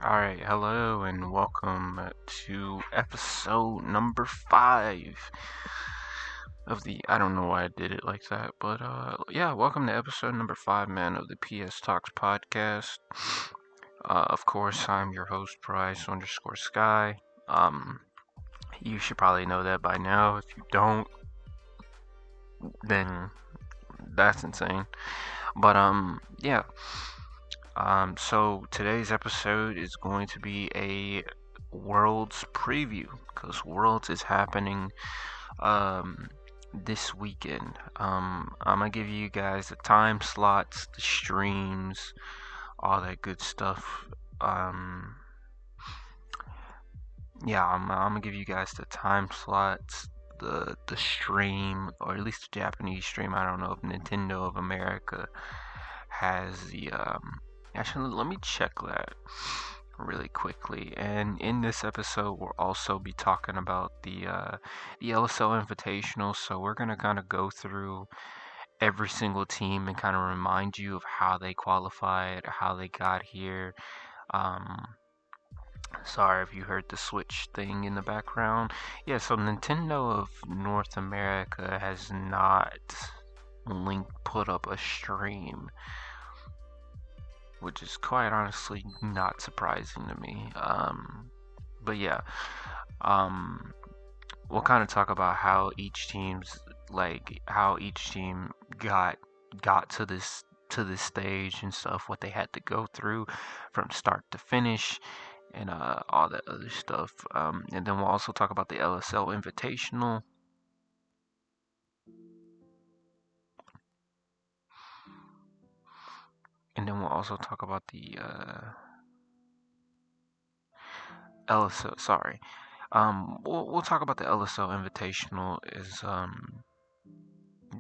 Alright, hello and welcome to episode number 5 of the. I don't know why I did it like that, but yeah, welcome to episode number 5, man, of the PS Talks podcast. Of course, I'm your host, Price underscore Sky. Um, you should probably know that by now. If you don't, then that's insane. But, yeah. So today's episode is going to be a Worlds preview because Worlds is happening this weekend. I'm gonna give you guys the time slots, the streams, all that good stuff. Um, yeah, I'm gonna give you guys the time slots, the stream, or at least the Japanese stream. I don't know if Nintendo of America has the Actually, let me check that really quickly. And in this episode, we'll also be talking about the LSL Invitational. So we're gonna kind of go through every single team and kind of remind you of how they qualified, how they got here. Um, Sorry if you heard the Switch thing in the background. Yeah, so Nintendo of North America has not put up a stream, which is quite honestly not surprising to me. But yeah, um, we'll kind of talk about how each team's how each team got to this stage and stuff, what they had to go through from start to finish, and all that other stuff. And then we'll also talk about the LSL Invitational. And then we'll also talk about the LSL. Sorry, we'll talk about the LSL Invitational. Is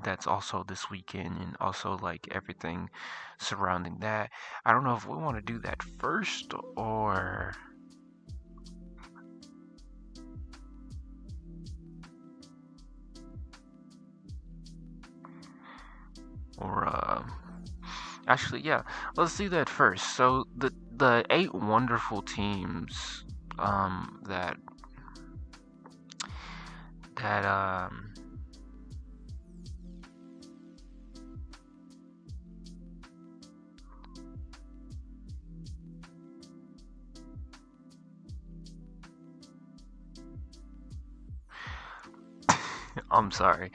That's also this weekend, and also like everything surrounding that. I don't know if we want to do that first or actually, yeah, let's do that first. So the 8 wonderful teams that that I'm sorry.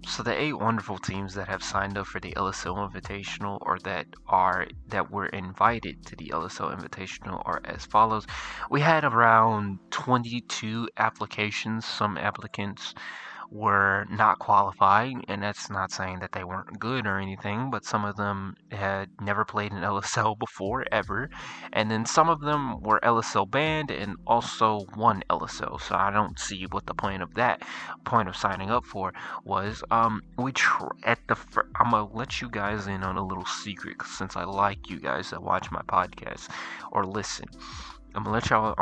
So the 8 wonderful teams that have signed up for the LSL Invitational, or that were invited to the LSL Invitational, are as follows. We had around 22 applications. Some applicants were not qualifying, and that's not saying that they weren't good or anything, but some of them had never played an LSL before ever, and then some of them were LSL banned and also won LSL. So I don't see what the point of signing up for was. I'm gonna let you guys in on a little secret since I like you guys that watch my podcast or listen. I'm gonna let y'all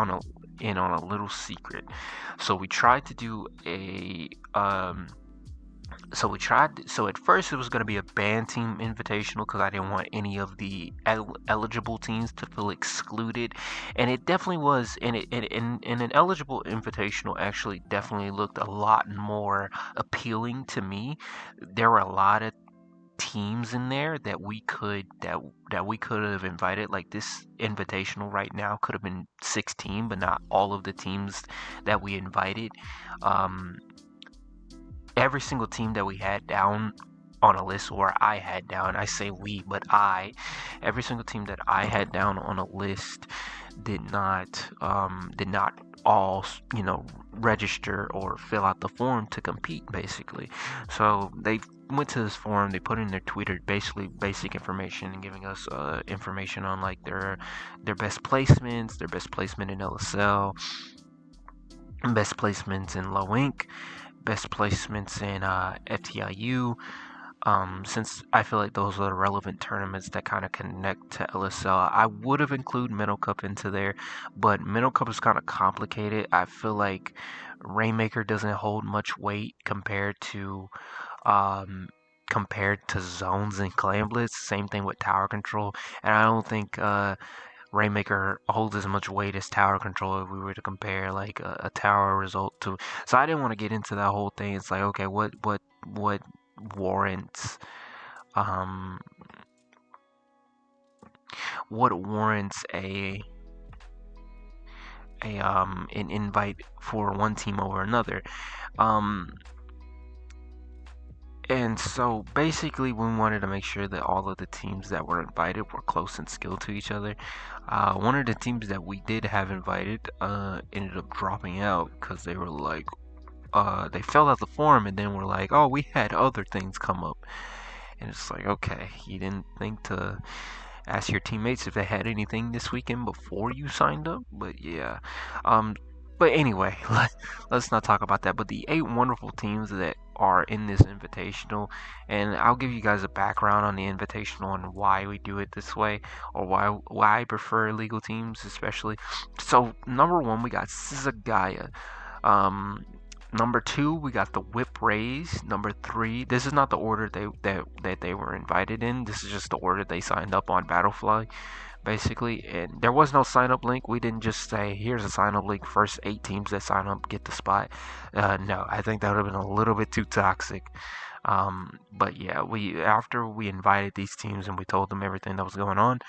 in on a little secret. So we tried to do a so at first it was going to be a band team invitational because I didn't want any of the eligible teams to feel excluded, and it definitely was. And an eligible invitational actually definitely looked a lot more appealing to me. There were a lot of teams in there that we could have invited. Like, this invitational right now could have been 16, but not all of the teams that we invited. um every single team that we had down on a list, or I had down, I say we, but every single team that I had down on a list did not all, register or fill out the form to compete, basically. So they went to this forum, they put in their Twitter, basically basic information, and giving us information on like their best placements, their best placement in LSL, best placements in low ink, best placements in FTIU. Since I feel like those are the relevant tournaments that kind of connect to LSL, I would have included Minnow Cup into there, but Minnow Cup is kind of complicated. I feel like Rainmaker doesn't hold much weight compared to zones and clan blitz. Same thing with tower control, and I don't think Rainmaker holds as much weight as tower control if we were to compare like a tower result to. So I didn't want to get into that whole thing. It's like, okay, what warrants um what warrants an invite for one team over another. Um And so basically, we wanted to make sure that all of the teams that were invited were close in skill to each other. One of the teams that we did have invited ended up dropping out because they were like, they fell out the forum and then were like, oh, we had other things come up. And it's like, okay, you didn't think to ask your teammates if they had anything this weekend before you signed up? But yeah. Um, but anyway, let's not talk about that. But the 8 wonderful teams that are in this invitational, and I'll give you guys a background on the invitational and why we do it this way, or why I prefer illegal teams especially. So number one, we got Zagaya. Um, Number two, we got the Whip Rays. Number three, this is not the order that they were invited in. This is just the order they signed up on Battlefly, basically. And there was no sign up link. We didn't just say, here's a sign up link. First 8 teams that sign up get the spot. No, I think that would have been a little bit too toxic. But yeah, we after we invited these teams and we told them everything that was going on,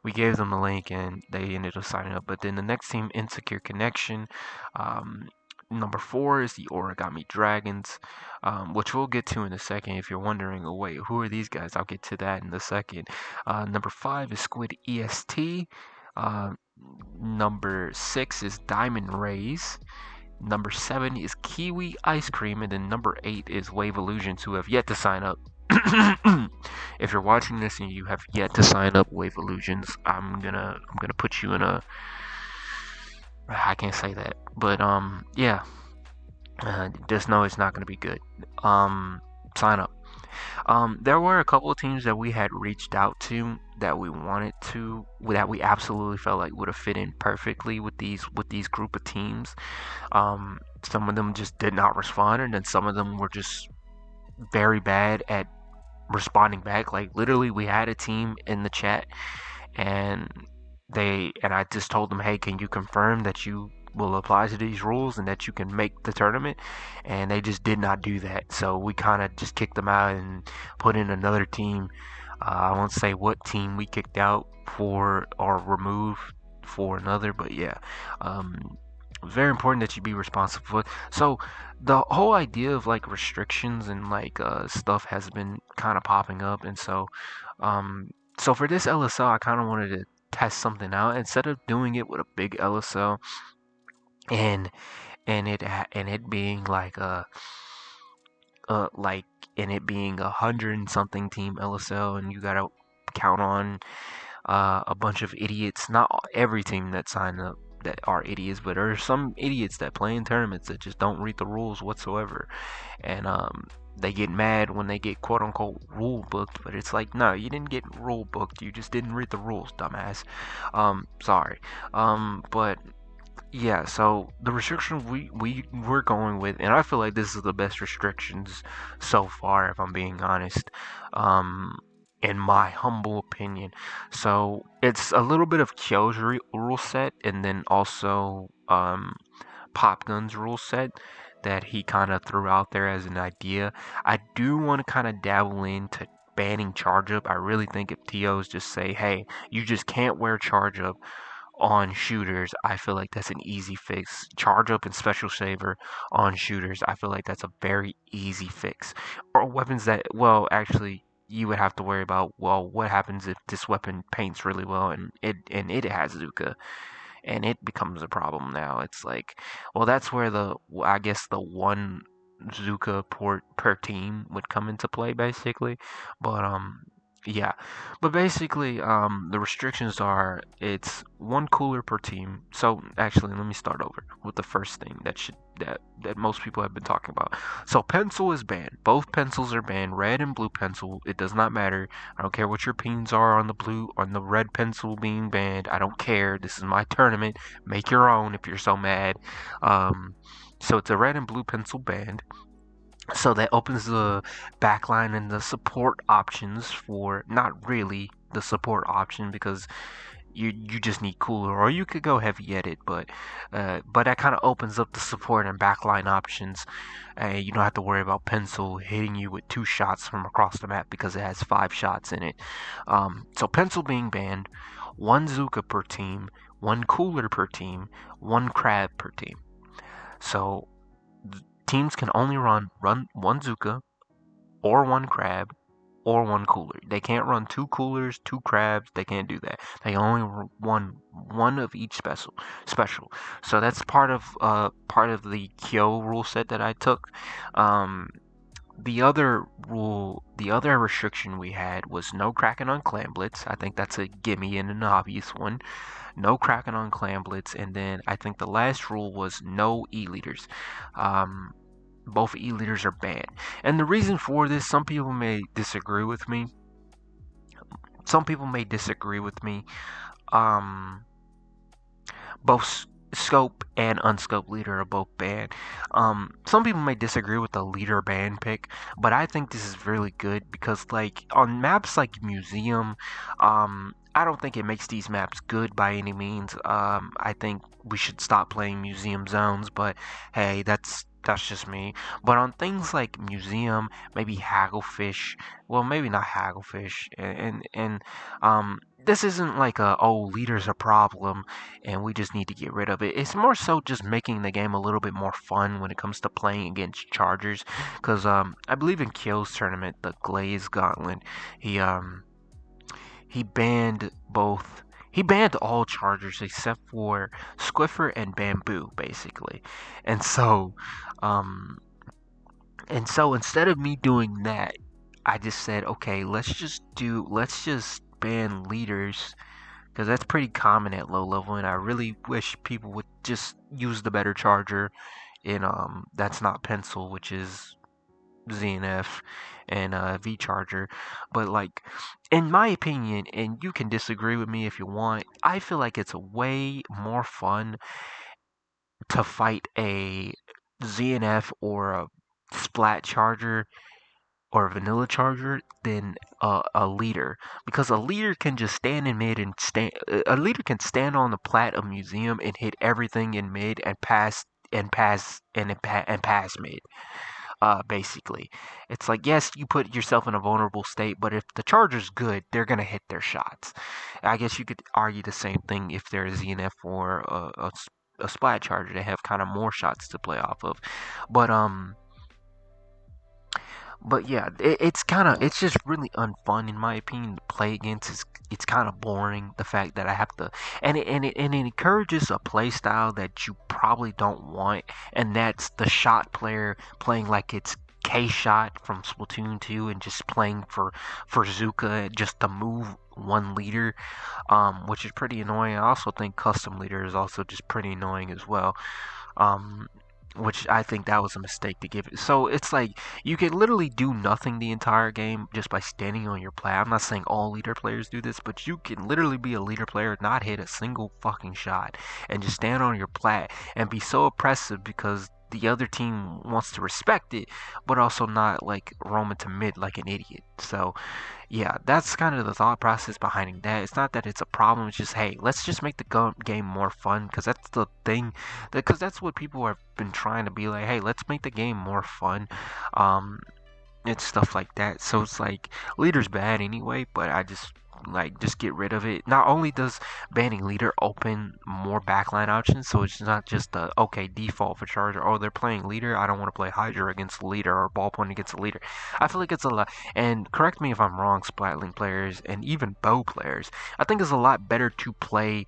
we gave them the link and they ended up signing up. But then the next team, Insecure Connection. Um, Number 4 is the Origami Dragons, which we'll get to in a second. If you're wondering, oh wait, who are these guys? I'll get to that in a second. Number 5 is Squid EST. Uh, Number 6 is Diamond Rays. Number 7 is Kiwi Ice Cream, and then number 8 is Wave Illusions, who have yet to sign up. If you're watching this and you have yet to sign up, Wave Illusions, I'm gonna put you in a. I can't say that, but yeah. Just know it's not gonna be good. Sign up. There were a couple of teams that we had reached out to that we wanted to, that we absolutely felt like would have fit in perfectly with these group of teams. Some of them just did not respond, and then some of them were just very bad at responding back. Like literally, we had a team in the chat, and I just told them, hey, can you confirm that you will apply to these rules and that you can make the tournament? And they just did not do that. So we kind of just kicked them out and put in another team. I won't say what team we kicked out for or removed for another, but yeah. Very important that you be responsible. So the whole idea of like restrictions and like stuff has been kind of popping up, and so for this LSL, I kind of wanted to test something out instead of doing it with a big LSL and it being like like and it being 100 and something team LSL, and you gotta count on a bunch of idiots. Not every team that signed up that are idiots, but there are some idiots that play in tournaments that just don't read the rules whatsoever, and they get mad when they get quote unquote rule booked, but it's like, no, you didn't get rule booked, you just didn't read the rules, dumbass. Sorry. But yeah, so the restrictions we're going with, and I feel like this is the best restrictions so far, if I'm being honest. In my humble opinion. So it's a little bit of Kyo's rule set, and then also Pop Gun's rule set that he kind of threw out there as an idea. I do want to kind of dabble into banning charge up. I really think if TOs just say, hey, you just can't wear charge up on shooters, I feel like that's an easy fix. Charge up and special saver on shooters, I feel like that's a very easy fix. Or weapons that, well, actually, you would have to worry about, well, what happens if this weapon paints really well and it has Zuka, and it becomes a problem now. It's like, well, that's where I guess the one Zuka port per team would come into play, basically. But yeah, but basically, the restrictions are it's one cooler per team. So actually, let me start over with the first thing that most people have been talking about. So pencil is banned. Both pencils are banned. Red and blue pencil. It does not matter. I don't care what your opinions are on the red pencil being banned. I don't care. This is my tournament. Make your own if you're so mad. So it's a red and blue pencil banned. So that opens the backline and the support options for, not really the support option, because you just need cooler, or you could go heavy edit, but that kind of opens up the support and backline options. You don't have to worry about pencil hitting you with 2 shots from across the map because it has 5 shots in it. So pencil being banned, 1 Zuka per team, 1 cooler per team, 1 crab per team. So teams can only run 1 Zuka or 1 crab or 1 cooler. They can't run 2 coolers, 2 crabs. They can't do that. They only run one of each special. So that's part of the Kyo rule set that I took. Um, the other restriction we had was no cracking on clan blitz. I think that's a gimme and an obvious one. No cracking on clan blitz, and then I think the last rule was no e leaders. Um, both e-leaders are banned. And the reason for this, some people may disagree with me. Some people may disagree with me. Um, both scope and unscope leader are both banned. Some people may disagree with the leader ban pick, but I think this is really good because, like, on maps like Museum, I don't think it makes these maps good by any means. I think we should stop playing Museum zones, but hey, that's just me. But on things like Museum, maybe Hagglefish, well, maybe not Hagglefish, this isn't like a, oh, leader's a problem and we just need to get rid of it. It's more so just making the game a little bit more fun when it comes to playing against Chargers. Because I believe in Kill's tournament, the Glaze Gauntlet, he um he banned both. He banned all Chargers except for Squiffer and Bamboo, basically. And so, um, instead of me doing that, I just said, okay, let's just ban leaders because that's pretty common at low level, and I really wish people would just use the better charger in that's not pencil, which is ZNF and V charger. But like, in my opinion, and you can disagree with me if you want, I feel like it's a way more fun to fight a ZNF or a Splat charger or a vanilla charger than a leader, because a leader can just stand in mid and stand. A leader can stand on the plat of Museum and hit everything in mid and pass mid. Basically, it's like, yes, you put yourself in a vulnerable state, but if the charger's good, they're gonna hit their shots. I guess you could argue the same thing if they're a ZNF or a splat charger. They have kind of more shots to play off of, but yeah, it's just really unfun in my opinion to play against. It's kind of boring, the fact that I have to, and it encourages a play style that you probably don't want, and that's the shot player playing like it's K Shot from Splatoon 2 and just playing for Zuka just to move one leader, which is pretty annoying. I also think custom leader is also just pretty annoying as well. Um, which I think that was a mistake to give it. So it's like you can literally do nothing the entire game just by standing on your plat. I'm not saying all leader players do this, but you can literally be a leader player, not hit a single fucking shot, and just stand on your plat and be so oppressive because the other team wants to respect it, but also not like roam into mid like an idiot. So yeah, that's kind of the thought process behind that. It's not that it's a problem. It's just, hey, let's just make the game more fun, because that's the thing. Because that's what people have been trying to be like. Hey, let's make the game more fun. Um, it's stuff like that. So it's like leader's bad anyway, but I just get rid of it. Not only does banning leader open more backline options, so it's not just the okay default for charger. Oh, they're playing leader. I don't want to play Hydra against the leader or ballpoint against the leader. I feel like it's a lot. And correct me if I'm wrong, Splatling players and even bow players. I think it's a lot better to play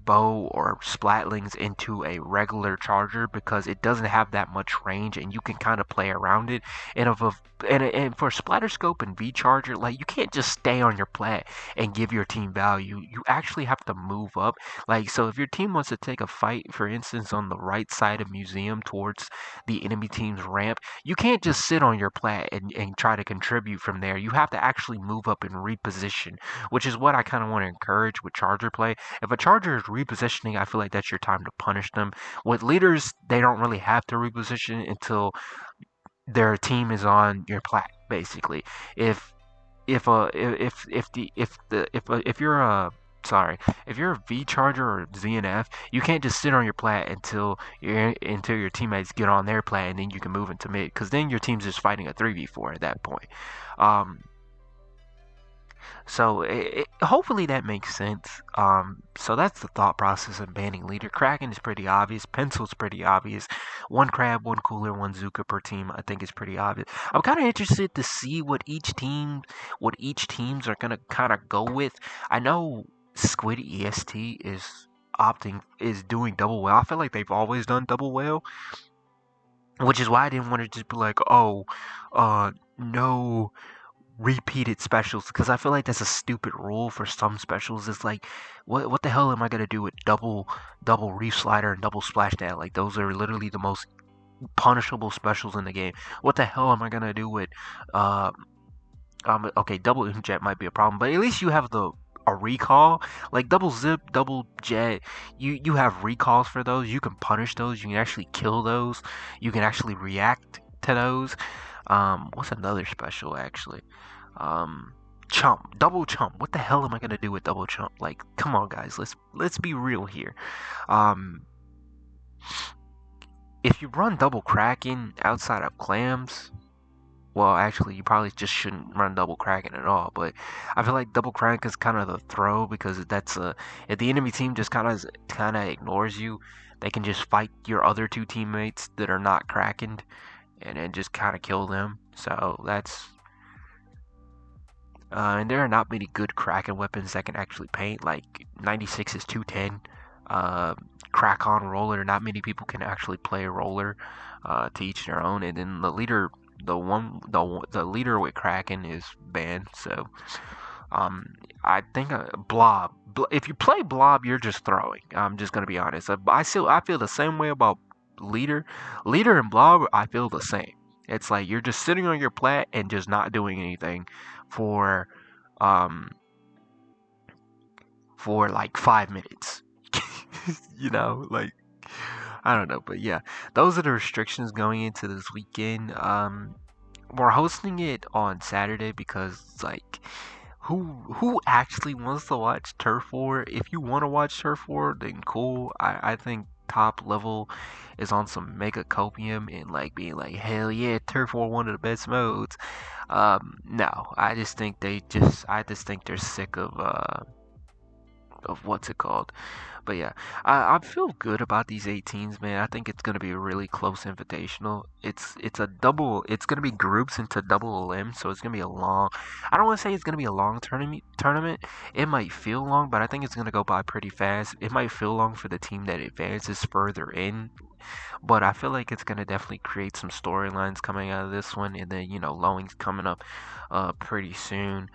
bow or splatlings into a regular charger because it doesn't have that much range and you can kind of play around it. And for splatter scope and V charger, like, you can't just stay on your plat and give your team value. You actually have to move up. Like, so if your team wants to take a fight, for instance, on the right side of Museum towards the enemy team's ramp, you can't just sit on your plat and try to contribute from there. You have to actually move up and reposition, which is what I kind of want to encourage with charger play. If a charger is repositioning, I feel like that's your time to punish them. With leaders, they don't really have to reposition until their team is on your plat. Basically, if if the if the if you're sorry, if you're a V Charger or ZNF, you can't just sit on your plat until your teammates get on their plat, and then you can move into mid, because then your team's just fighting a 3v4 at that point. Um, so hopefully that makes sense. So that's the thought process of banning leader. Kraken is pretty obvious. Pencil's pretty obvious. One crab, one cooler, one Zuka per team. I think is pretty obvious. I'm kind of interested to see what each teams are gonna kind of go with. I know Squid EST is doing double well. I feel like they've always done double well, which is why I didn't want to just be like, oh, no repeated specials, because I feel like that's a stupid rule for some specials. It's like, what the hell am I gonna do with double reef slider and double splashdown? Like those are literally the most punishable specials in the game. What the hell am I gonna do with uh okay, double jet might be a problem, but at least you have a recall. Like double zip, double jet, you have recalls for those. You can punish those, you can actually kill those, you can actually react to those. What's another special actually? Chump, double chump. What the hell am I gonna do with double chump? Like, come on, guys, let's be real here. Um, if you run double kraken outside of clams, well, actually, you probably just shouldn't run double kraken at all. But I feel like double kraken is kind of the throw, because if the enemy team just kind of ignores you, they can just fight your other two teammates that are not krakened, and then just kind of kill them. So that's and there are not many good Kraken weapons that can actually paint. Like 96 is 210. Uh, Crack on roller. Not many people can actually play a roller. To each their own. And then the leader with Kraken is banned. So I think Blob. If you play Blob, you're just throwing. I'm just gonna be honest. I feel the same way about leader. Leader and Blob, I feel the same. It's like you're just sitting on your plat and just not doing anything for um for like 5 minutes. Like I don't know, but yeah, those are the restrictions going into this weekend. We're hosting it on Saturday because like who actually wants to watch Turf War? If you want to watch Turf War, then cool. I think top level is on some mega copium and like being like, hell yeah, Turf War, one of the best modes. No, I just think they're sick of what's it called. But yeah, I feel good about these 18s, man. I think it's gonna be a really close invitational. It's gonna be groups into double limb, so it's gonna be a long. I don't want to say it's gonna be a long tournament. It might feel long, but I think it's gonna go by pretty fast. It might feel long for the team that advances further in, but I feel like it's gonna definitely create some storylines coming out of this one, and then Lowing's coming up pretty soon.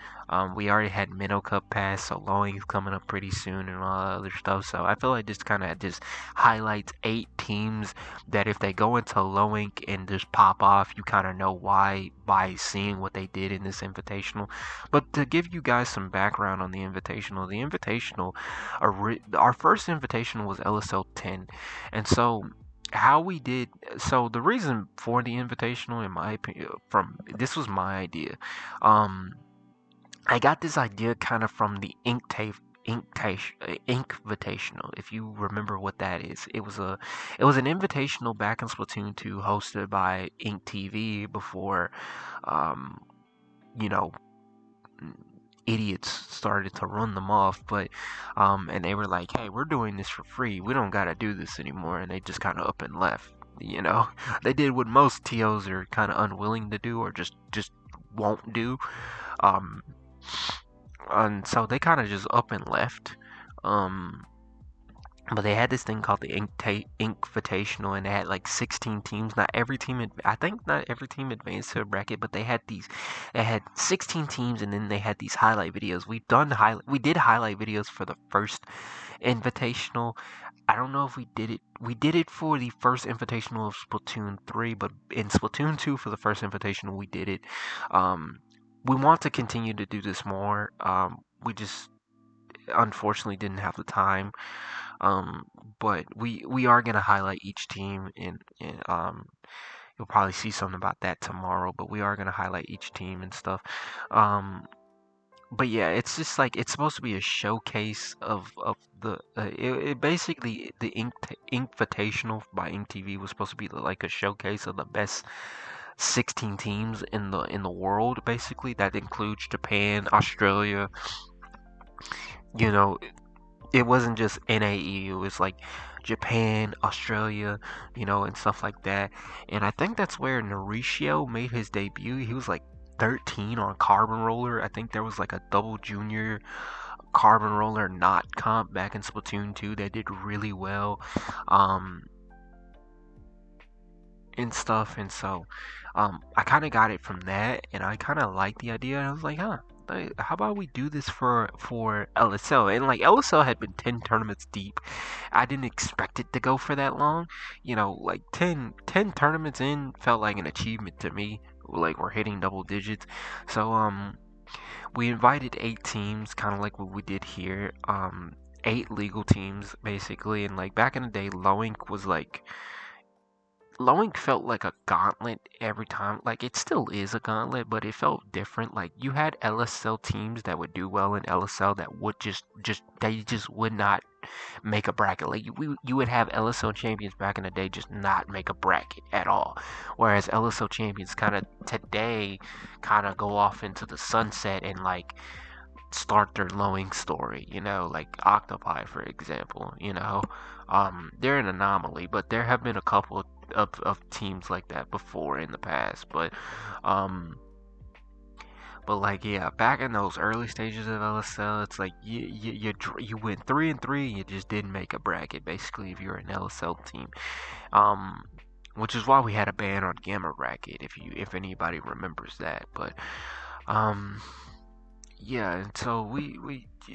We already had Minnow Cup pass, so Lowing's coming up pretty soon and all that other stuff. So I feel like this kind of just highlights 8 teams that if they go into Lowing and just pop off, you kind of know why by seeing what they did in this invitational. But to give you guys some background on the invitational, our first invitational was LSL 10, and how we did the reason for the invitational, in my opinion, from this was my idea. I got this idea kind of from the Invitational. If you remember what that is, it was an invitational back in Splatoon 2, hosted by Ink TV before, um, you know, idiots started to run them off. But and they were like, hey, we're doing this for free, we don't gotta do this anymore, and they just kind of up and left. They did what most TOs are kind of unwilling to do, or just won't do. um and so they kind of just up and left. um but they had this thing called the Invitational, and they had like 16 teams. I think not every team advanced to a bracket, but they had 16 teams, and then they had these highlight videos. We did highlight videos for the first Invitational. I don't know if we did it. We did it for the first Invitational of Splatoon 3, but in Splatoon 2 for the first Invitational, we did it. We want to continue to do this more. We just unfortunately didn't have the time. Um, but we are gonna highlight each team, and you'll probably see something about that tomorrow. But we are gonna highlight each team and stuff. Um, but yeah, it's just like it's supposed to be a showcase of the it basically the Invitational by Ink TV was supposed to be like a showcase of the best 16 teams in the world, basically. That includes Japan, Australia. You know, it wasn't just NAE. It was like Japan, Australia, and stuff like that. And I think that's where Mauricio made his debut. He was like 13 on Carbon Roller. I think there was like a double junior Carbon Roller not comp back in Splatoon 2 that did really well. Um, and stuff. And so I kind of got it from that, and I kind of liked the idea. And I was like, huh, how about we do this for LSL? And like LSL had been 10 tournaments deep. I didn't expect it to go for that long. Like ten tournaments in felt like an achievement to me. Like we're hitting double digits. So we invited 8 teams, kind of like what we did here. 8 legal teams basically, and like back in the day, Loink was like Lowing felt like a gauntlet every time. Like it still is a gauntlet, but it felt different. Like you had LSL teams that would do well in LSL that would just they just would not make a bracket. Like you would have LSL champions back in the day just not make a bracket at all. Whereas LSL champions kind of today kind of go off into the sunset and like start their lowing story, like Octopi, for example, they're an anomaly, but there have been a couple of teams like that before in the past, um, but like, yeah, back in those early stages of LSL, it's like you went 3-3, you just didn't make a bracket, basically, if you're an LSL team, um, which is why we had a ban on Gamma Bracket, if anybody remembers that, but, um, yeah, and so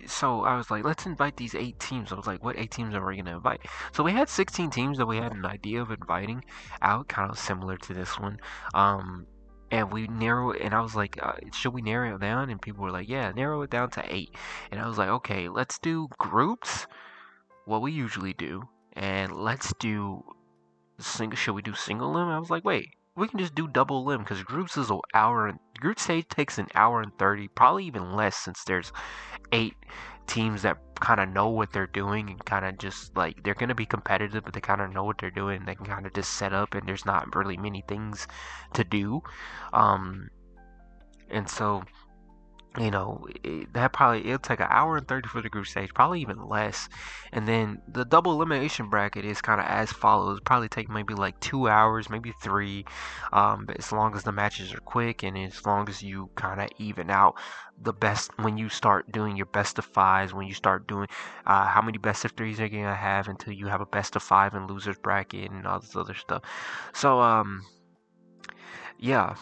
so I was like, let's invite these 8 teams. I was like, what 8 teams are we gonna invite? So we had 16 teams that we had an idea of inviting out, kind of similar to this one. Um, and we narrow it, and I was like, should we narrow it down? And people were like, yeah, narrow it down to 8. And I was like, okay, let's do groups, what we usually do, and let's do single. Should we do single limb? I was like, wait, we can just do double limb because groups is an hour. And group stage takes an hour and 30, probably even less, since there's 8 teams that kind of know what they're doing and kind of just like they're gonna be competitive, but they kind of know what they're doing. They can kind of just set up, and there's not really many things to do. Um, and so that probably it'll take an hour and 30 for the group stage, probably even less. And then the double elimination bracket is kind of as follows. Probably take maybe like 2 hours, maybe 3, but as long as the matches are quick and as long as you kind of even out the best when you start doing your best of fives, when you start doing how many best of threes are you gonna have until you have a best of 5 and losers bracket and all this other stuff. So yeah,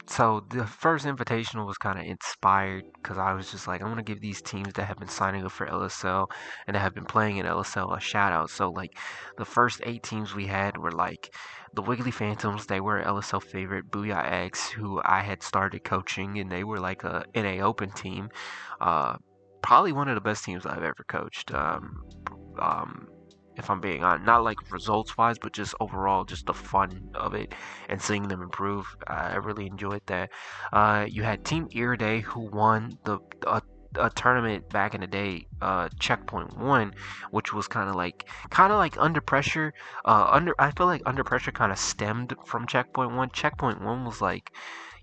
so the first invitational was kind of inspired because I was just like, I want to give these teams that have been signing up for LSL and that have been playing in LSL a shout out. So like the first 8 teams we had were like the Wiggly Phantoms. They were LSL favorite. Booyah X, who I had started coaching, and they were like a NA Open team. Uh, Probably one of the best teams I've ever coached. Um, if I'm being honest, not like results wise, but just overall, just the fun of it and seeing them improve. I really enjoyed that. You had Team Ear Day, who won a tournament back in the day, Checkpoint One, which was kind of like Under Pressure. I feel like Under Pressure kind of stemmed from Checkpoint One. Checkpoint One was like,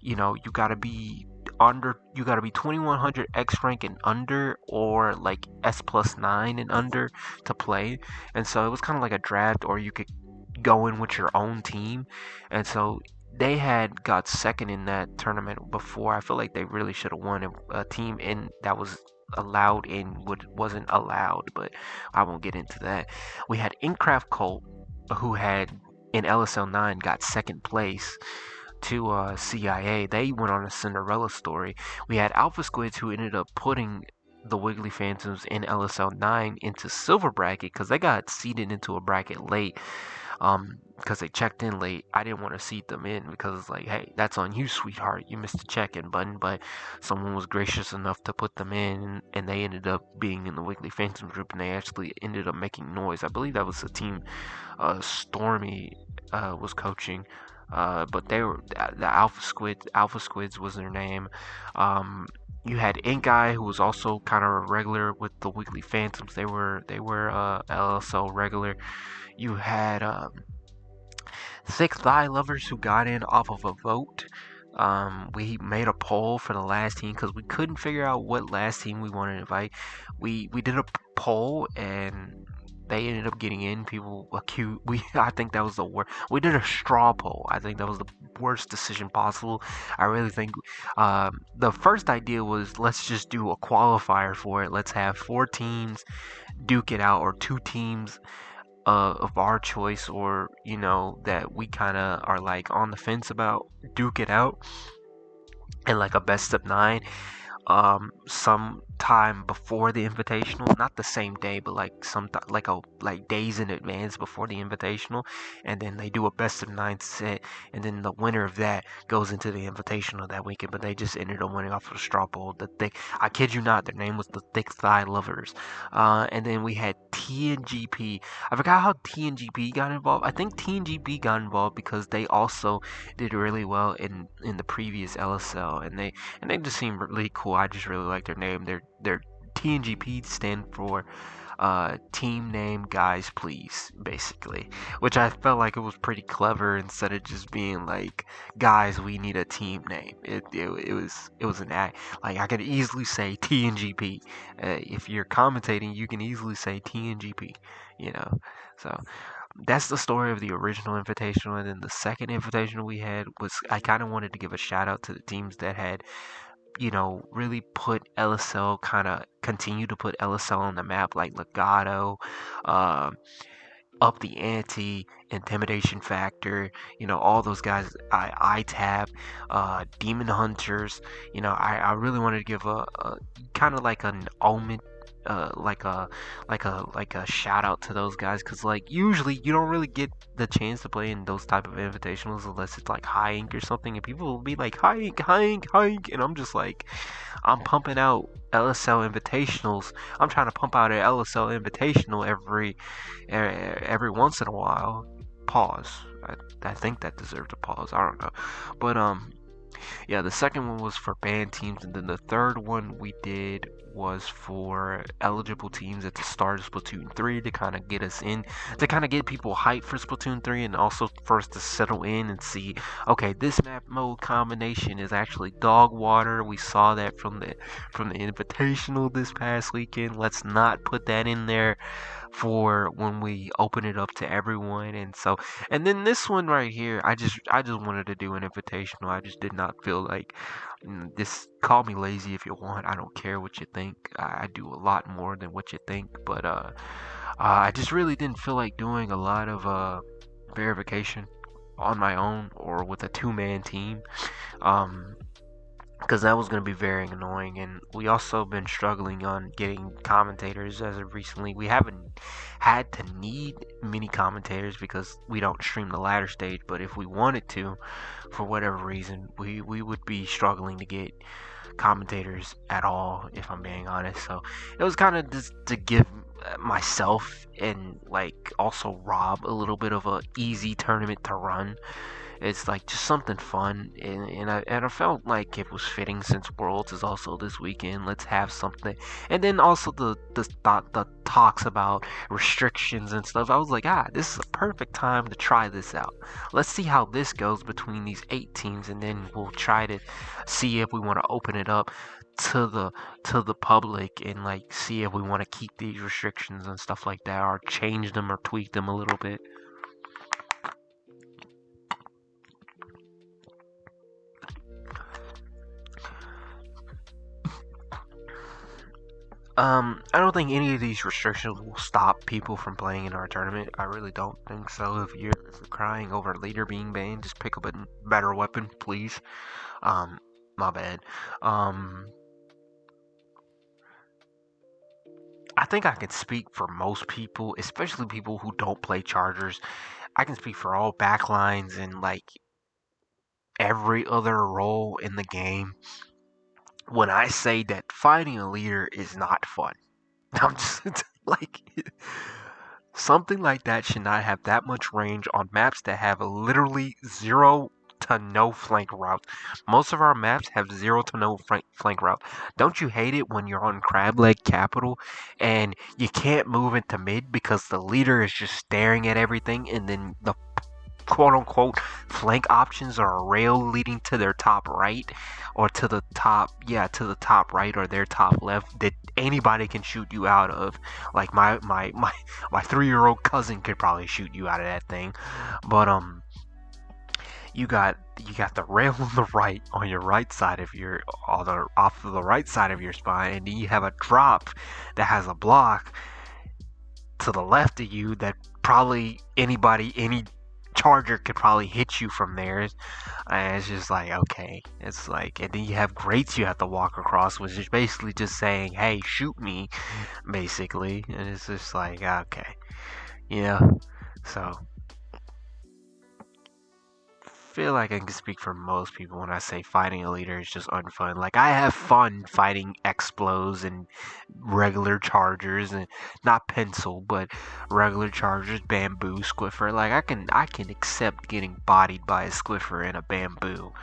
you gotta be 2100 X rank and under, or like S plus 9 and under to play. And so it was kind of like a draft, or you could go in with your own team. And so they had got second in that tournament before. I feel like they really should have won. A team in that was allowed in wasn't allowed, but I won't get into that. We had Incraft Colt, who had in LSL 9 got second place to CIA. They went on a Cinderella story. We had Alpha Squids, who ended up putting the Wiggly Phantoms in LSL 9 into silver bracket because they got seeded into a bracket late. Because they checked in late. I didn't want to seed them in because it's like, hey, that's on you, sweetheart. You missed the check-in button. But someone was gracious enough to put them in, and they ended up being in the Wiggly Phantoms group, and they actually ended up making noise. I believe that was the team Stormy was coaching. But they were the Alpha Squids was their name. Um, You had Ink Eye, who was also kind of a regular with the Weekly Phantoms. They were LSL regular. You had Thick Thigh Lovers, who got in off of a vote. We made a poll for the last team because we couldn't figure out what last team we wanted to invite. We did a poll and they ended up getting in. People accused we. I think that was the worst. We did a straw poll. I think that was the worst decision possible. I really think the first idea was let's just do a qualifier for it. Let's have 4 teams duke it out, or 2 teams of our choice, or that we kind of are like on the fence about, duke it out, and like a best of 9 sometime before the invitational, not the same day, but like some like days in advance before the invitational, and then they do a best of 9 set, and then the winner of that goes into the invitational that weekend. But they just ended up winning off of the straw poll. I kid you not, their name was the Thick Thigh Lovers. And then we had TNGP. I forgot how TNGP got involved. I think TNGP got involved because they also did really well in the previous LSL, and they just seem really cool. I just really like their name. Their TNGP stand for team name guys please, basically, which I felt like it was pretty clever. Instead of just being like, guys, we need a team name, it was an act. Like, I could easily say TNGP. If you're commentating, you can easily say TNGP, you know. So that's the story of the original invitational. And then the second invitational we had was, I kind of wanted to give a shout out to the teams that had really put LSL, kind of continue to put LSL on the map, like Legato, um, Up the Ante, Intimidation Factor, all those guys, ITAP, Demon Hunters. I really wanted to give a kind of like an omen, like a shout out to those guys, because like usually you don't really get the chance to play in those type of invitationals unless it's like high ink or something, and people will be like, high ink, high ink, high ink, and I'm just like, I'm pumping out LSL invitationals. I'm trying to pump out an LSL invitational every once in a while. Pause. I think that deserved a pause. I don't know, but yeah, the second one was for banned teams, and then the third one we did was for eligible teams at the start of Splatoon 3, to kind of get us in, to kind of get people hyped for Splatoon 3, and also for us to settle in and see, okay, this map mode combination is actually dog water. We saw that from the Invitational this past weekend. Let's not put that in there for when we open it up to everyone. And then this one right here, I just wanted to do an invitational. I just did not feel like, this, call me lazy if you want. I don't care what you think. I do a lot more than what you think, but I just really didn't feel like doing a lot of verification on my own or with a 2-man team. Because that was going to be very annoying. And we also been struggling on getting commentators as of recently. We haven't had to need many commentators because we don't stream the ladder stage, but if we wanted to, for whatever reason, we would be struggling to get commentators at all, if I'm being honest. So it was kind of just to give myself and like also Rob a little bit of a easy tournament to run. It's like just something fun, and I felt like it was fitting since Worlds is also this weekend. Let's have something, and then also the talks about restrictions and stuff. I was like, this is a perfect time to try this out. Let's see how this goes between these 8 teams, and then we'll try to see if we want to open it up to the public, and like see if we want to keep these restrictions and stuff like that, or change them or tweak them a little bit. I don't think any of these restrictions will stop people from playing in our tournament. I really don't think so. If you're crying over a leader being banned, just pick up a better weapon, please. My bad. I think I can speak for most people, especially people who don't play chargers. I can speak for all backlines and like every other role in the game when I say that fighting a leader is not fun. I'm just like, something like that should not have that much range on maps that have literally zero to no flank routes. Most of our maps have zero to no flank route. Don't you hate it when you're on Crab Leg Capital and you can't move into mid because the leader is just staring at everything, and then the quote unquote flank options are a rail leading to their top right, or to the top, yeah, to the top right or their top left that anybody can shoot you out of. Like my 3-year-old cousin could probably shoot you out of that thing. But you got the rail on the right, on your right side of your, off of the right side of your spine, and then you have a drop that has a block to the left of you that probably any charger could probably hit you from there. And it's just like, okay, it's like, and then you have grates you have to walk across, which is basically just saying, hey, shoot me, basically. And it's just like, okay, yeah. So feel like I can speak for most people when I say fighting a leader is just unfun. Like, I have fun fighting explos and regular chargers, and not pencil, but regular chargers, bamboo, squiffer. Like, I can accept getting bodied by a squiffer and a bamboo.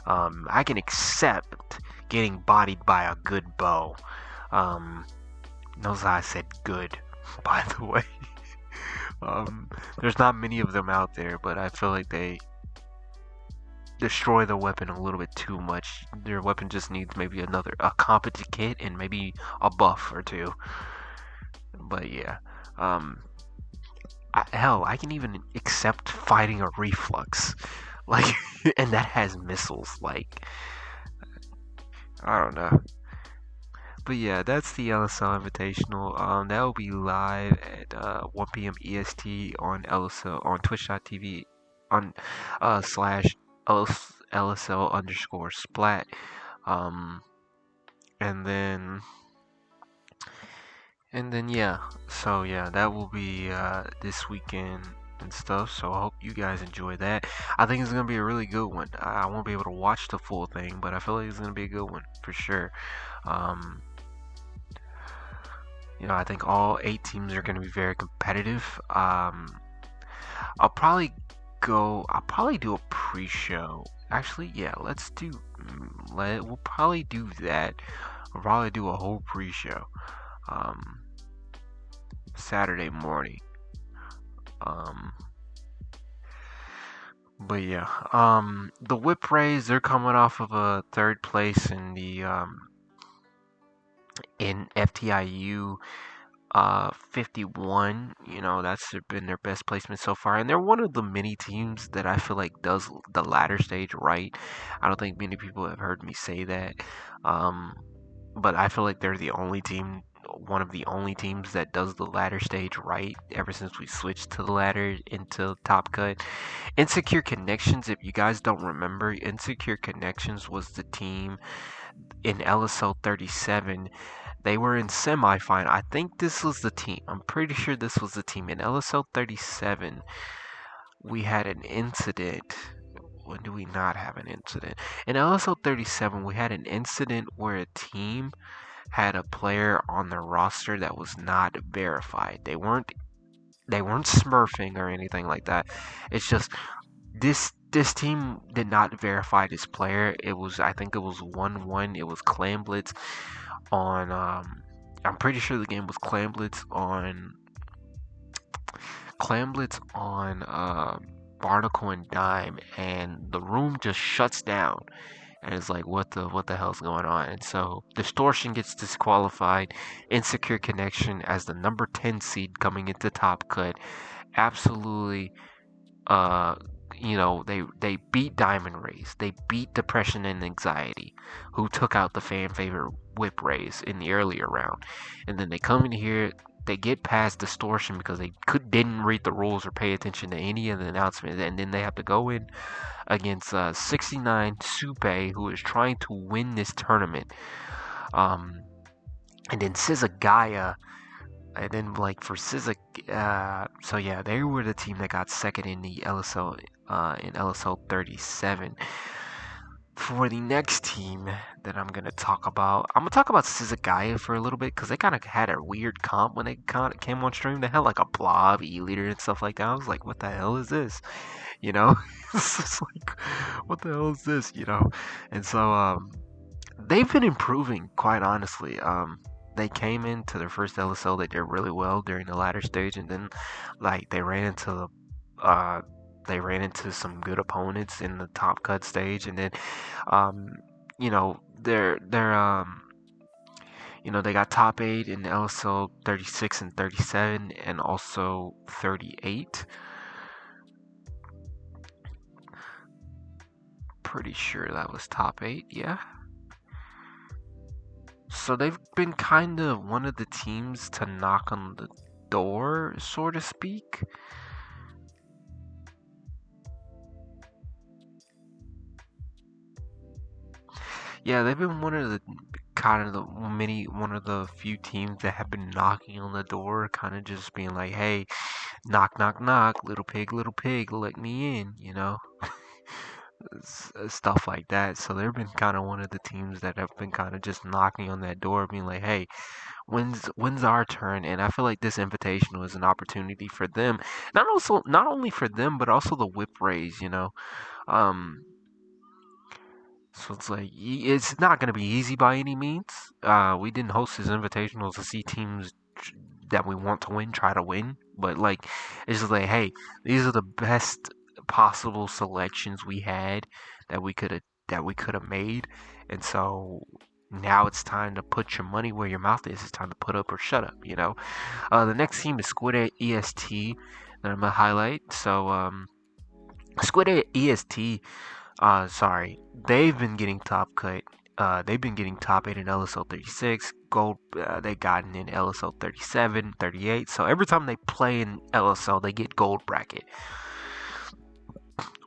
I can accept getting bodied by a good bow. Notice how I said good, by the way. There's not many of them out there, but I feel like they destroy the weapon a little bit too much. Their weapon just needs maybe a competent kit and maybe a buff or two. But yeah, hell, I can even accept fighting a reflux, like, and that has missiles. Like, I don't know. But yeah, that's the LSL Invitational. That will be live at 1 p.m. EST on LSL on Twitch.tv on slash LSL underscore splat. Um, and then yeah. So yeah, that will be this weekend and stuff. So I hope you guys enjoy that. I think it's gonna be a really good one. I won't be able to watch the full thing, but I feel like it's gonna be a good one for sure. I think all 8 teams are going to be very competitive. I'll probably do a pre-show. Actually, yeah, we'll probably do that. We'll probably do a whole pre-show, Saturday morning. But yeah, the Whip Rays, they're coming off of a 3rd place in the, in FTIU 51. That's been their best placement so far, and they're one of the many teams that I feel like does the ladder stage right. I don't think many people have heard me say that, but I feel like they're one of the only teams that does the ladder stage right ever since we switched to the ladder into Top Cut. Insecure Connections, if you guys don't remember, Insecure Connections was the team in LSL 37. They were in semifinal. I think this was the team. I'm pretty sure this was the team. In LSL 37, we had an incident. When do we not have an incident? In LSL 37, we had an incident where a team had a player on their roster that was not verified. They weren't smurfing or anything like that. It's just this team did not verify this player. I think it was 1-1. It was Clan Blitz on I'm pretty sure the game was Clan Blitz on Barnacle and Dime, and the room just shuts down, and it's like, what the hell's going on? And so Distortion gets disqualified. Insecure Connection as the number 10 seed coming into Top Cut, absolutely they beat Diamond Rays. They beat Depression and Anxiety, who took out the fan favorite Whip Rays in the earlier round. And then they come in here, they get past Distortion because they didn't read the rules or pay attention to any of the announcements. And then they have to go in against 69 Supe, who is trying to win this tournament. And then SZA Gaia. And then, like, for SZA, so yeah, they were the team that got second in the LSL, in LSL 37. For the next team that I'm gonna talk about Sizagaya for a little bit because they kind of had a weird comp when they kind of came on stream. They had like a blob e-leader and stuff like that. I was like, what the hell is this? You know, it's just like, what the hell is this? You know, and so they've been improving quite honestly. They came into their first LSL, they did really well during the latter stage, and then like uh they ran into some good opponents in the top cut stage, and then um they're they got top 8 in LSL 36 and 37 and also 38. Pretty sure that was top 8, yeah. So they've been kind of one of the teams to knock on the door, so to speak. Yeah, they've been one of the few teams that have been knocking on the door, kind of just being like, "Hey, knock, knock, knock, little pig, let me in," stuff like that. So they've been kind of one of the teams that have been kind of just knocking on that door, being like, "Hey, when's our turn?" And I feel like this invitation was an opportunity for them, not only for them, but also the whip raise. Um, so it's like it's not gonna be easy by any means. We didn't host these invitationals to see teams that we want to win try to win, but like it's just like, hey, these are the best possible selections we had that we could have made, and so now it's time to put your money where your mouth is. It's time to put up or shut up. The next team is Squid EST that I'm gonna highlight. So Squid EST. Sorry. They've been getting top cut. They've been getting top 8 in LSL 36. Gold, they gotten in LSL 37, 38. So every time they play in LSL, they get gold bracket.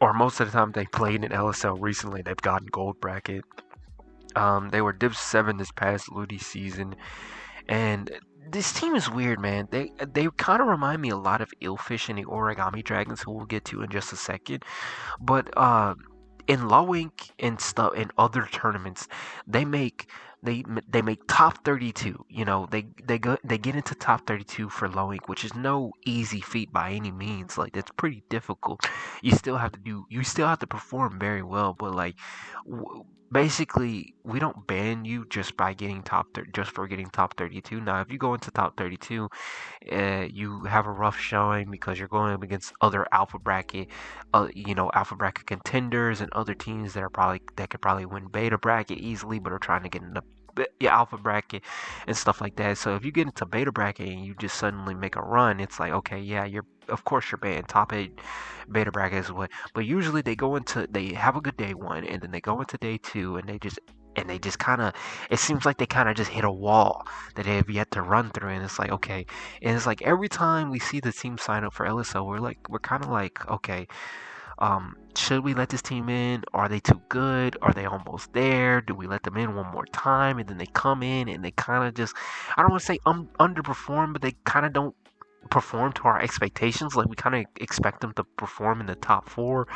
Or most of the time they played in LSL recently, they've gotten gold bracket. They were Div 7 this past Ludi season. And this team is weird, man. They kind of remind me a lot of Illfish and the Origami Dragons, who we'll get to in just a second. But in low ink and stuff in other tournaments, they make they make top 32. They get into top 32 for low ink, which is no easy feat by any means. Like that's pretty difficult. You still have to perform very well, but like basically we don't ban you just by getting just for getting top 32. Now, if you go into top 32, you have a rough showing because you're going up against other alpha bracket contenders and other teams that could probably win beta bracket easily, but are trying to get into alpha bracket and stuff like that. So if you get into beta bracket and you just suddenly make a run, it's like, okay, yeah, of course you're banned. Top 8 beta bracket is what, but usually they have a good day 1, and then they go into day 2, and they just kind of, it seems like they kind of just hit a wall that they have yet to run through, and it's like, okay, and it's like every time we see the team sign up for LSL, we're kind of like, okay, should we let this team in? Are they too good? Are they almost there? Do we let them in one more time? And then they come in and they kind of just, I don't want to say underperform, but they kind of don't perform to our expectations. Like we kind of expect them to perform in the top 4,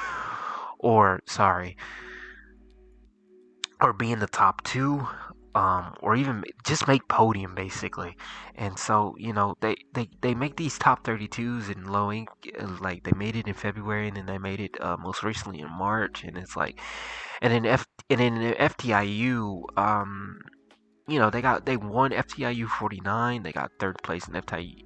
or sorry, or be in the top 2, or even just make podium basically. And so they make these top 32s in low ink, like they made it in February, and then they made it most recently in March, and it's like, and then FTIU, they won FTIU 49, they got third place in FTIU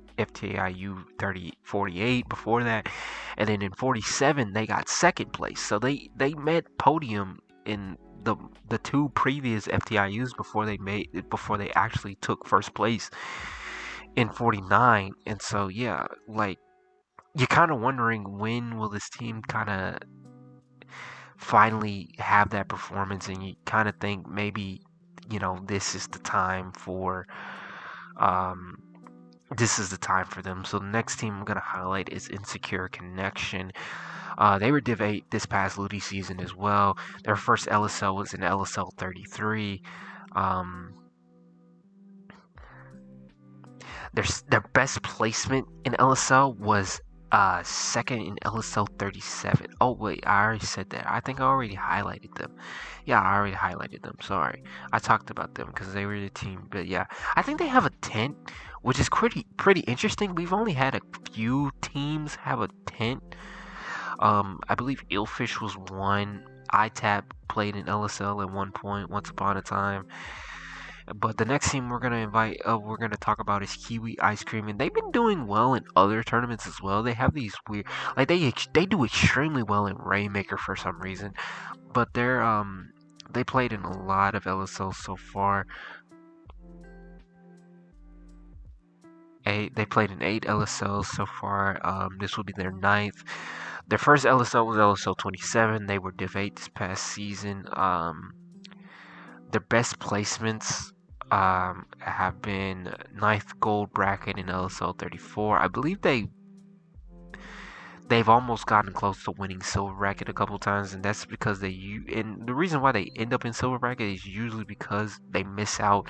48 before that, and then in 47 they got second place. So they met podium in the 2 previous FTIUs before they actually took first place in 49. And so yeah, like you're kind of wondering, when will this team kind of finally have that performance, and you kind of think maybe this is the time for them. So the next team I'm going to highlight is Insecure Connection. They were Div 8 this past Ludi season as well. Their first LSL was in LSL 33. Their best placement in LSL was second in LSL 37. Oh wait, I already said that. I think I already highlighted them. Yeah, I already highlighted them. Sorry, I talked about them because they were the team. But yeah, I think they have a tent, which is pretty interesting. We've only had a few teams have a tent. I believe Illfish was one. ITAP played in LSL at one point, once upon a time. But the next team we're gonna talk about is Kiwi Ice Cream, and they've been doing well in other tournaments as well. They have these weird, like they do extremely well in Rainmaker for some reason, but they played in a lot of LSL so far. They played in 8 LSLs so far. This will be their ninth. Their first LSL was LSL 27. They were Div 8 this past season. Their best placements have been ninth gold bracket in LSL 34. I believe they've almost gotten close to winning silver bracket a couple times, and that's because and the reason why they end up in silver bracket is usually because they miss out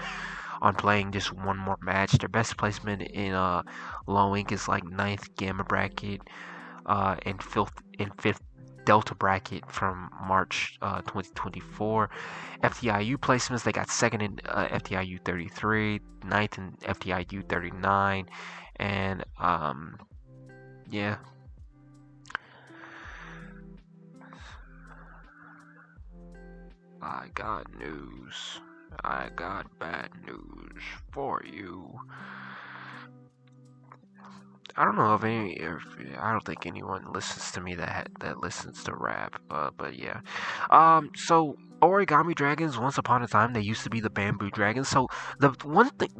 on playing just one more match. Their best placement in low ink is like ninth gamma bracket, and fifth Delta bracket from March 2024. FTIU placements, they got second in FTIU 33, ninth in FTIU 39, and yeah. I got news. I got bad news for you. I don't know I don't think anyone listens to me that listens to rap. But yeah. So Origami Dragons, once upon a time, they used to be the Bamboo Dragons. So the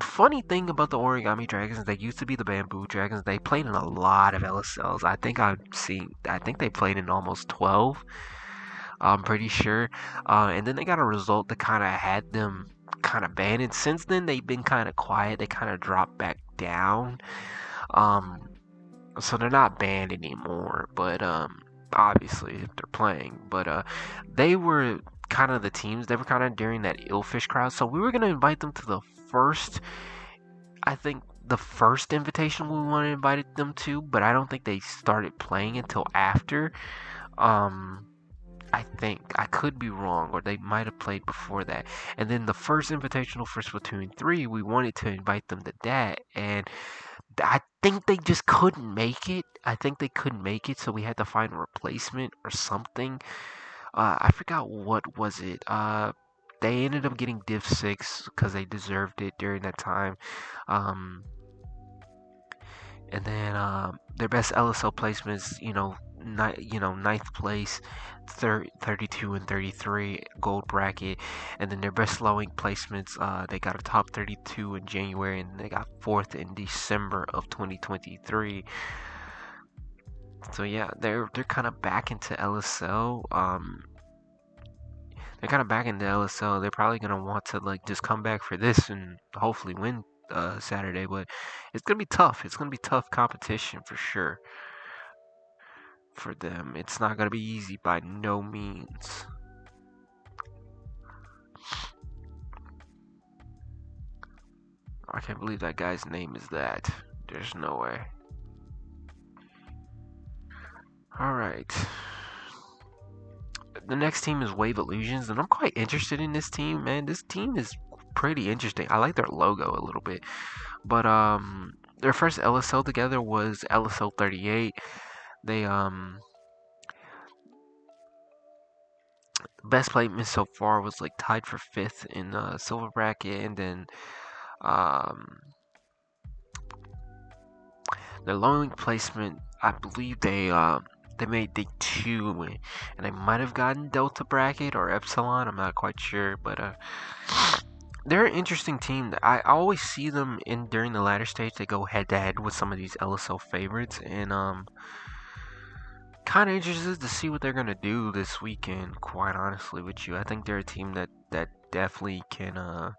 funny thing about the Origami Dragons is they used to be the Bamboo Dragons. They played in a lot of LSLs. I think they played in almost 12. I'm pretty sure. And then they got a result that kind of had them kind of banned. And since then, they've been kind of quiet. They kind of dropped back down. Um, so they're not banned anymore, but obviously if they're playing. But they were kind of the teams. They were kind of during that Illfish crowd. So we were gonna invite them to I think the first invitation we wanted to invite them to, but I don't think they started playing until after. Um, I think I could be wrong, or they might have played before that. And then the first invitational for Splatoon 3, we wanted to invite them to that, and I think they just couldn't make it. I think they couldn't make it, so we had to find a replacement or something. I forgot what was it. They ended up getting Div 6 because they deserved it during that time. Um, and then their best LSL placements, ninth place, 32 and 33 gold bracket, and then their best low ink placements, they got a top 32 in January, and they got fourth in December of 2023. So yeah, they're kind of back into LSL. They're kind of back into LSL. They're probably gonna want to like just come back for this and hopefully win Saturday, but it's gonna be tough. It's gonna be tough competition for sure for them. It's not gonna be easy by no means. I can't believe that guy's name is that. There's no way. Alright. The next team is Wave Illusions, and I'm quite interested in this team, man. This team is pretty interesting. I like their logo a little bit. But their first LSL together was LSL 38. They best placement so far was like tied for fifth in silver bracket, and then um their lowing placement, I believe they made the 2, and they might have gotten Delta bracket or Epsilon. I'm not quite sure, but they're an interesting team. I always see them in during the latter stage. They go head to head with some of these LSL favorites, and kind of interested to see what they're gonna do this weekend. Quite honestly, with you, I think they're a team that definitely can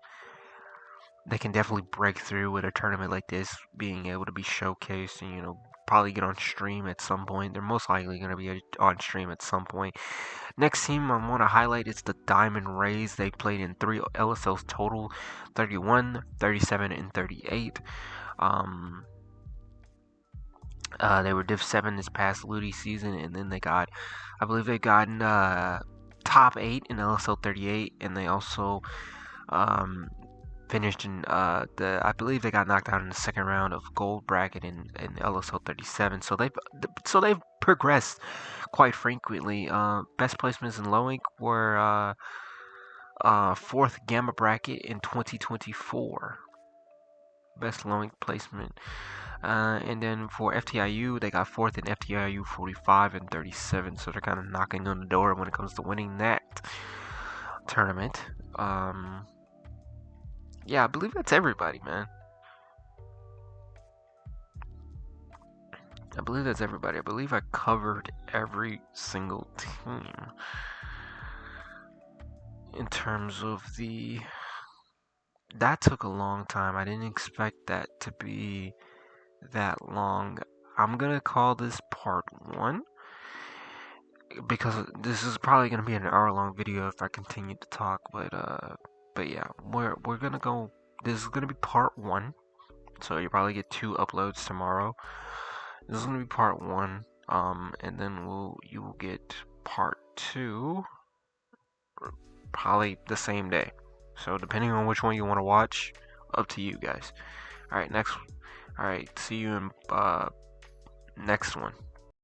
they can definitely break through with a tournament like this, being able to be showcased and probably get on stream at some point. They're most likely going to be on stream at some point. Next team I want to highlight is the Diamond Rays. They played in 3 LSLs total, 31, 37, and 38. They were Div 7 this past Ludi season, and then they got, I believe they've gotten top 8 in LSL 38, and they also um, finished in I believe they got knocked out in the second round of gold bracket in LSL 37. So they've progressed quite frequently. Best placements in low ink were fourth gamma bracket in 2024. Best low ink placement. And then for FTIU, they got fourth in FTIU 45 and 37. So they're kind of knocking on the door when it comes to winning that tournament. Yeah, I believe that's everybody, man. I believe that's everybody. I believe I covered every single team in terms of the. That took a long time. I didn't expect that to be that long. I'm gonna call this part 1 because this is probably gonna be an hour-long video if I continue to talk. But yeah, we're gonna go. This is gonna be part 1, so you probably get 2 uploads tomorrow. This is gonna be part 1, and then you will get part 2 probably the same day. So depending on which one you want to watch, up to you guys. All right, next. All right, see you in next one.